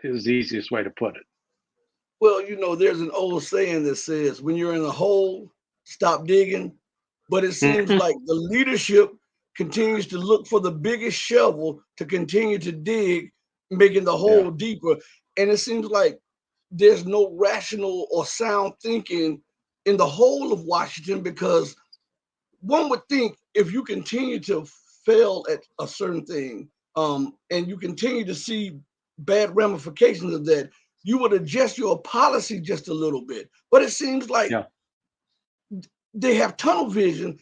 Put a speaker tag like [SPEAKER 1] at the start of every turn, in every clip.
[SPEAKER 1] is the easiest way to put it.
[SPEAKER 2] Well, there's an old saying that says, when you're in a hole, stop digging. But it seems like the leadership continues to look for the biggest shovel to continue to dig, making the
[SPEAKER 1] Yeah.
[SPEAKER 2] hole deeper. And it seems like there's no rational or sound thinking in the whole of Washington, because one would think if you continue to fail at a certain thing, and you continue to see bad ramifications of that, you would adjust your policy just a little bit. But it seems like
[SPEAKER 1] Yeah.
[SPEAKER 2] they have tunnel vision,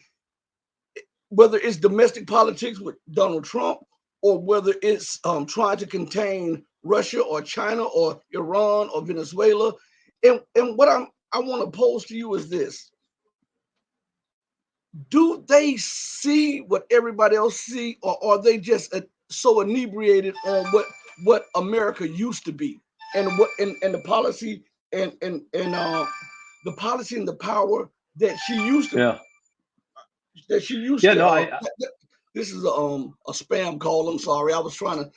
[SPEAKER 2] whether it's domestic politics with Donald Trump, or whether it's trying to contain Russia or China or Iran or Venezuela. And what I want to pose to you is this: do they see what everybody else see, or are they just so inebriated on what America used to be, and and the policy, and the policy and the power that she used to
[SPEAKER 1] Yeah.
[SPEAKER 2] that she used
[SPEAKER 1] Yeah.
[SPEAKER 2] to
[SPEAKER 1] No, I
[SPEAKER 2] this is a spam call. I'm sorry. I was trying to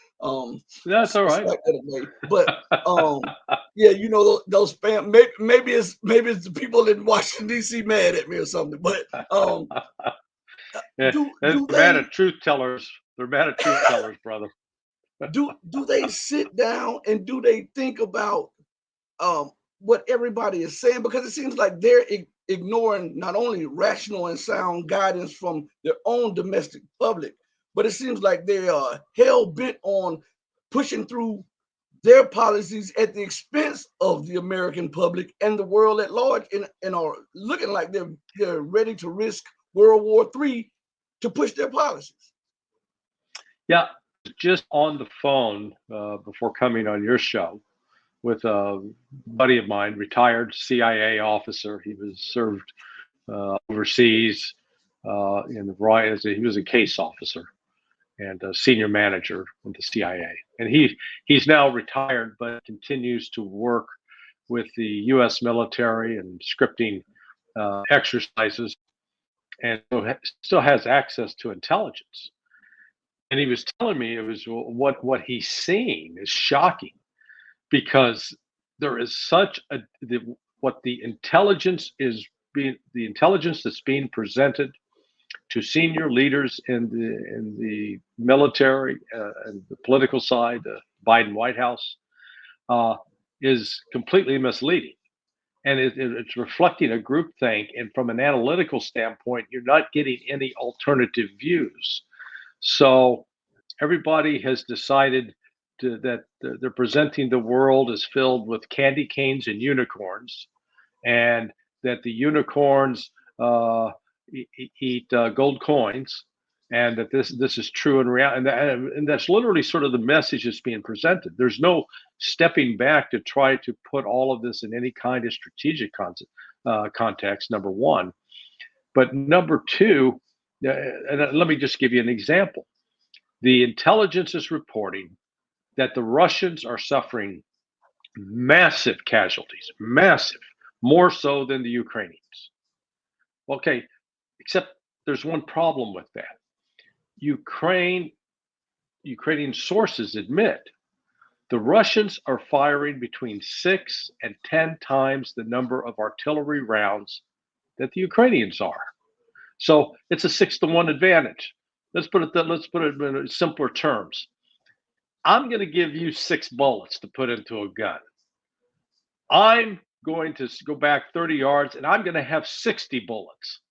[SPEAKER 1] that's all right.
[SPEAKER 2] swipe that away. But yeah, those spam. Maybe it's the people in Washington D.C. mad at me or something. But
[SPEAKER 1] Yeah, they're
[SPEAKER 2] do
[SPEAKER 1] mad
[SPEAKER 2] they
[SPEAKER 1] at truth tellers. They're mad at truth tellers, brother.
[SPEAKER 2] do they sit down and do they think about um, what everybody is saying? Because it seems like they're ignoring not only rational and sound guidance from their own domestic public, but it seems like they are hell bent on pushing through their policies at the expense of the American public and the world at large, and are looking like they're ready to risk World War III to push their policies.
[SPEAKER 1] Yeah, just on the phone before coming on your show with a buddy of mine, retired CIA officer. He was served overseas in the variety. He was a case officer and a senior manager with the CIA, and he's now retired, but continues to work with the U.S. military and scripting exercises, and still has access to intelligence. And he was telling me it was what he's seeing is shocking, because there is such what the intelligence is being the intelligence that's being presented to senior leaders in the military and the political side, the Biden White House, uh, is completely misleading, and it's reflecting a groupthink. And from an analytical standpoint, you're not getting any alternative views. So everybody has decided that they're presenting the world as filled with candy canes and unicorns, and that the unicorns eat gold coins, and that this is true in reality, and that's literally sort of the message that's being presented. There's no stepping back to try to put all of this in any kind of strategic context. Number one, but number two, and let me just give you an example. The intelligence is reporting that the Russians are suffering massive casualties, massive, more so than the Ukrainians. Okay, except there's one problem with that. Ukrainian sources admit the Russians are firing between 6 and 10 times the number of artillery rounds that the Ukrainians are. So it's a 6-to-1 advantage. Let's put it in simpler terms. I'm going to give you 6 bullets to put into a gun. I'm going to go back 30 yards and I'm going to have 60 bullets.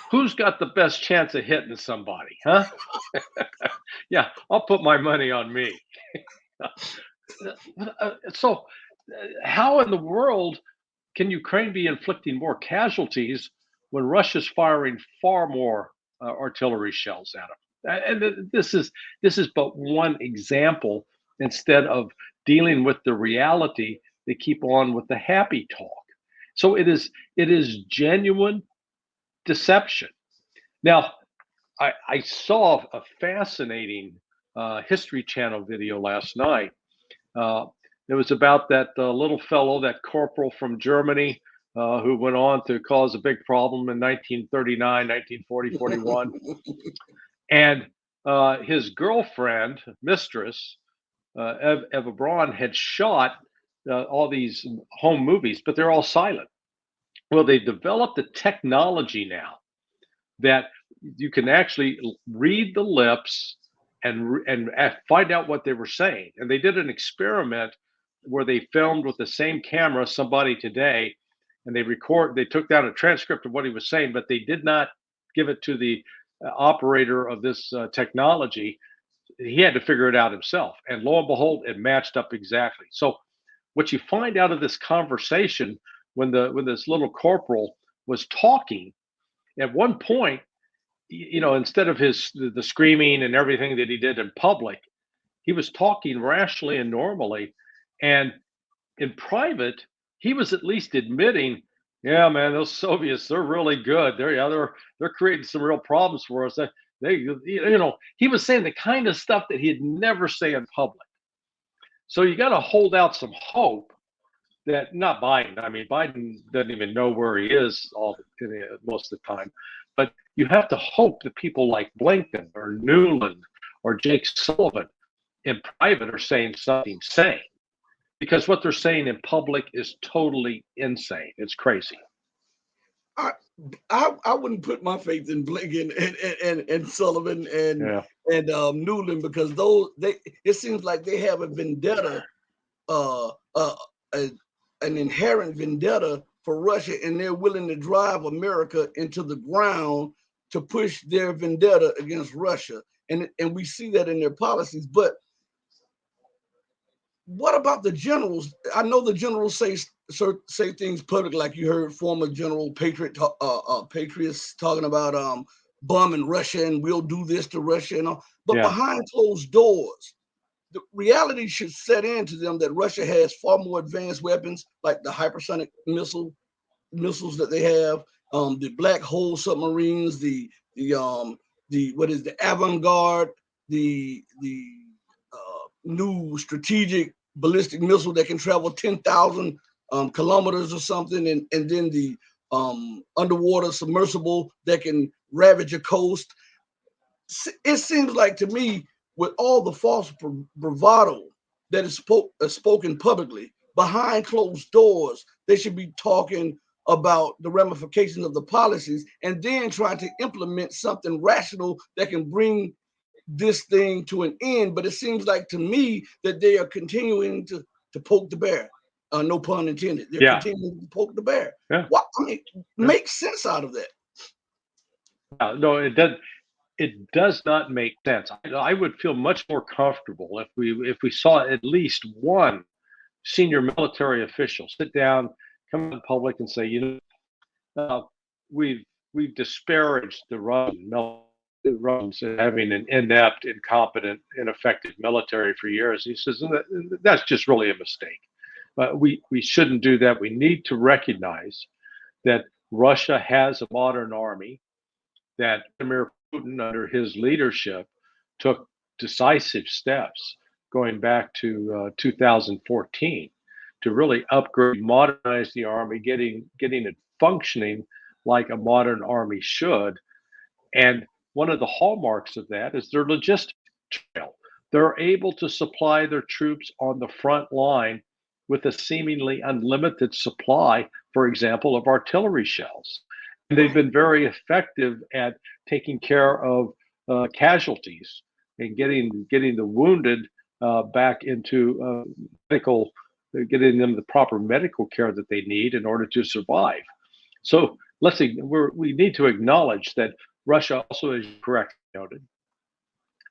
[SPEAKER 1] Who's got the best chance of hitting somebody, huh? Yeah, I'll put my money on me. So, how in the world can Ukraine be inflicting more casualties when Russia's firing far more artillery shells at them? And this is but one example. Instead of dealing with the reality, they keep on with the happy talk. So it is genuine deception. Now, I saw a fascinating History Channel video last night. Uh, it was about that little fellow, that corporal from Germany, who went on to cause a big problem in 1939, 1940, 41. And his girlfriend, mistress, Eva Braun had shot all these home movies, but they're all silent. Well, they've developed the technology now that you can actually read the lips and find out what they were saying. And they did an experiment where they filmed with the same camera somebody today, and they took down a transcript of what he was saying, but they did not give it to the operator of this technology. He had to figure it out himself, and lo and behold, it matched up exactly. So what you find out of this conversation, when this little corporal was talking, at one point, instead of the screaming and everything that he did in public, he was talking rationally and normally. And in private, he was at least admitting, yeah, man, those Soviets, they're really good. They're creating some real problems for us. He was saying the kind of stuff that he'd never say in public. So you got to hold out some hope that, not Biden. I mean, Biden doesn't even know where he is most of the time. But you have to hope that people like Blinken or Newland or Jake Sullivan in private are saying something sane, because what they're saying in public is totally insane. It's crazy.
[SPEAKER 2] I I wouldn't put my faith in Blinken and Sullivan
[SPEAKER 1] Yeah.
[SPEAKER 2] and Newland, because it seems like they have a vendetta, uh, uh, a, an inherent vendetta for Russia, and they're willing to drive America into the ground to push their vendetta against Russia, and we see that in their policies. But what about the generals? I know the generals say things public, like you heard former General Patriots talking about bombing Russia, and we'll do this to Russia and all. But
[SPEAKER 1] Yeah.
[SPEAKER 2] behind closed doors, the reality should set into them that Russia has far more advanced weapons, like the hypersonic missiles that they have, the black hole submarines, the what is the avant-garde, the new strategic ballistic missile that can travel 10,000 kilometers or something, and then the underwater submersible that can ravage a coast. It seems like to me, with all the false bravado that is spoken publicly, behind closed doors, they should be talking about the ramifications of the policies, and then trying to implement something rational that can bring this thing to an end. But it seems like to me that they are continuing to poke the bear. No pun intended. They're
[SPEAKER 1] Yeah.
[SPEAKER 2] continuing to poke the bear.
[SPEAKER 1] Yeah.
[SPEAKER 2] What, I mean, make sense out of that.
[SPEAKER 1] No, it does. It does not make sense. I would feel much more comfortable if we saw at least one senior military official sit down, come in public, and say, uh, we've we've disparaged the Russians as having an inept, incompetent, ineffective military for years. He says, that's just really a mistake. We shouldn't do that. We need to recognize that Russia has a modern army, that Vladimir Putin, under his leadership, took decisive steps going back to 2014 to really upgrade, modernize the army, getting it functioning like a modern army should. And one of the hallmarks of that is their logistics trail. They're able to supply their troops on the front line with a seemingly unlimited supply, for example, of artillery shells. And they've been very effective at taking care of casualties and getting the wounded back into medical, getting them the proper medical care that they need in order to survive. So let's see, we need to acknowledge that Russia also, as you correctly noted,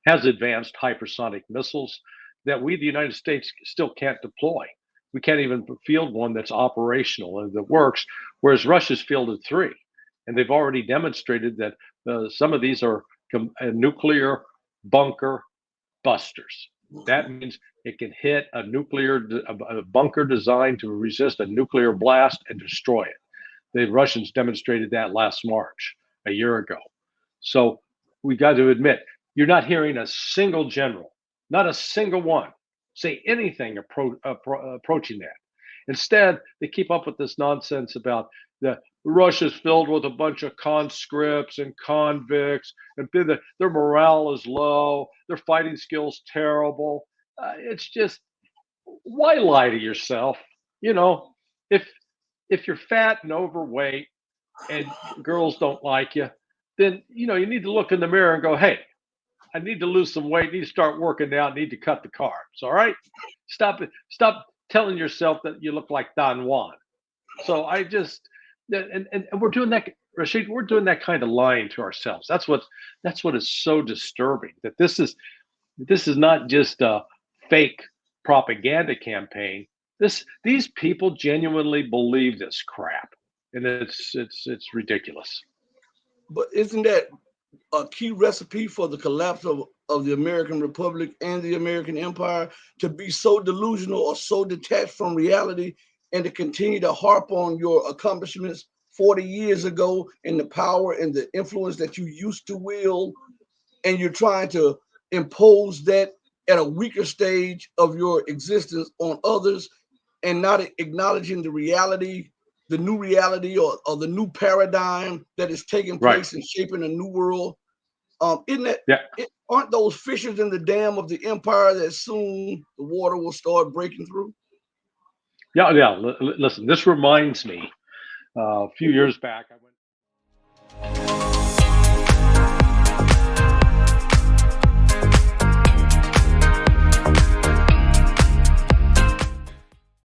[SPEAKER 1] has advanced hypersonic missiles that we, the United States, still can't deploy. We can't even field one that's operational and that works, whereas Russia's fielded three. And they've already demonstrated that some of these are nuclear bunker busters. That means it can hit a bunker designed to resist a nuclear blast and destroy it. The Russians demonstrated that last March, a year ago. So we got to admit, you're not hearing a single general, not a single one, say anything approaching that. Instead, they keep up with this nonsense about the Russia's filled with a bunch of conscripts and convicts, and their morale is low, their fighting skills terrible. It's just, why lie to yourself? You know, if you're fat and overweight and girls don't like you, then you need to look in the mirror and go, hey, I need to lose some weight, need to start working out, need to cut the carbs. All right. Stop it. Stop telling yourself that you look like Don Juan. So I just, and we're doing that, Rashid, we're doing that kind of lying to ourselves. That's what is so disturbing, that this is not just a fake propaganda campaign. These people genuinely believe this crap, and it's ridiculous.
[SPEAKER 2] But isn't that a key recipe for the collapse of the American Republic and the American Empire, to be so delusional or so detached from reality and to continue to harp on your accomplishments 40 years ago and the power and the influence that you used to wield, and you're trying to impose that at a weaker stage of your existence on others, and not acknowledging the reality, the new reality, or the new paradigm that is taking
[SPEAKER 1] Right.
[SPEAKER 2] place and shaping a new world. Isn't that,
[SPEAKER 1] Yeah.
[SPEAKER 2] aren't those fissures in the dam of the empire that soon the water will start breaking through?
[SPEAKER 1] Yeah. Yeah. Listen, this reminds me, a few years back, I went